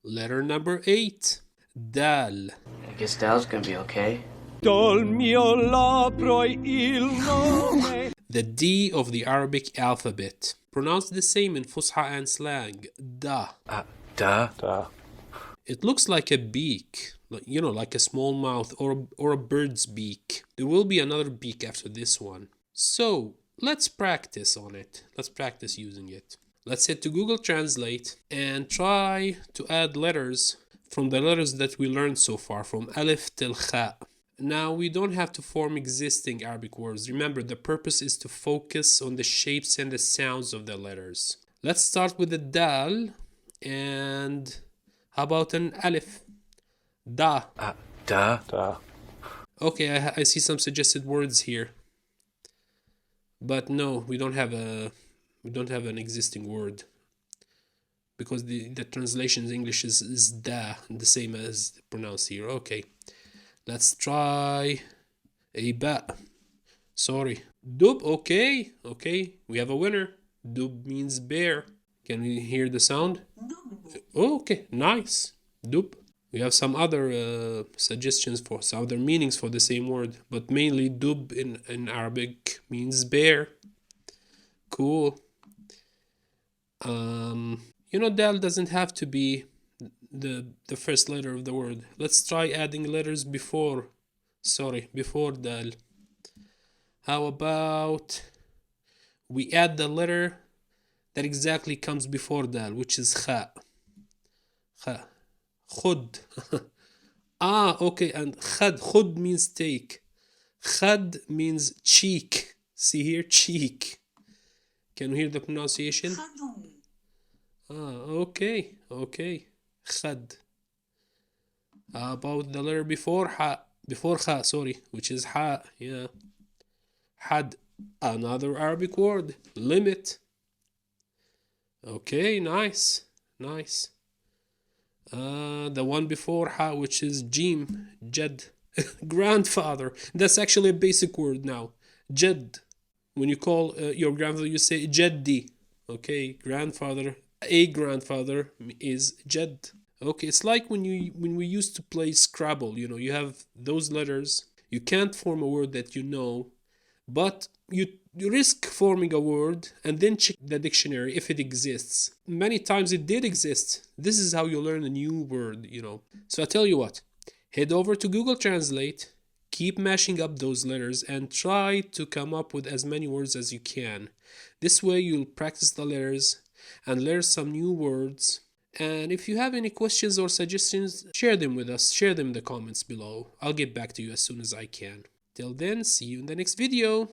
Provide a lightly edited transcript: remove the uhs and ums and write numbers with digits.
Letter number 8. Dal. I guess Dal's gonna be okay. The D of the Arabic alphabet. Pronounced the same in Fusha and slang. Da. Da. It looks like a beak, like a small mouth or a bird's beak. There will be another beak after this one. So let's practice on it. Let's practice using it. Let's head to Google Translate and try to add letters from the letters that we learned so far, from alif till kha. Now we don't have to form existing Arabic words. Remember, the purpose is to focus on the shapes and the sounds of the letters. Let's start with the dal, and how about an alif? Da. Da. Okay, I see some suggested words here. But no, we don't have an existing word, because the translation in English is da, the same as pronounced here. Okay, let's try a ba. Sorry, dub. Okay, we have a winner. Dub means bear. Can we hear the sound? Okay, nice. Dub. We have some other suggestions for some other meanings for the same word, but mainly dub in Arabic means bear. Cool. Dal doesn't have to be the first letter of the word. Let's try adding letters before dal. How about we add the letter that exactly comes before dal, which is kha. Khud. Okay, and khud means take. Khad means cheek. See here, cheek. Can you hear the pronunciation? Okay. Khad. How about the letter before kha, which is ha, yeah. Had, another Arabic word, limit. Okay, nice. The one before ha, which is jim, jad, grandfather. That's actually a basic word now. Jad. When you call your grandfather, you say jaddi. Okay, grandfather. A grandfather is jad. Okay, it's like when we used to play Scrabble. You have those letters. You can't form a word that you know, but you risk forming a word and then check the dictionary if it exists. Many times it did exist. This is how you learn a new word. So I tell you what, head over to Google Translate, keep mashing up those letters, and try to come up with as many words as you can. This way you'll practice the letters and learn some new words. And if you have any questions or suggestions, share them with us. Share them in the comments below. I'll get back to you as soon as I can. Till then, see you in the next video.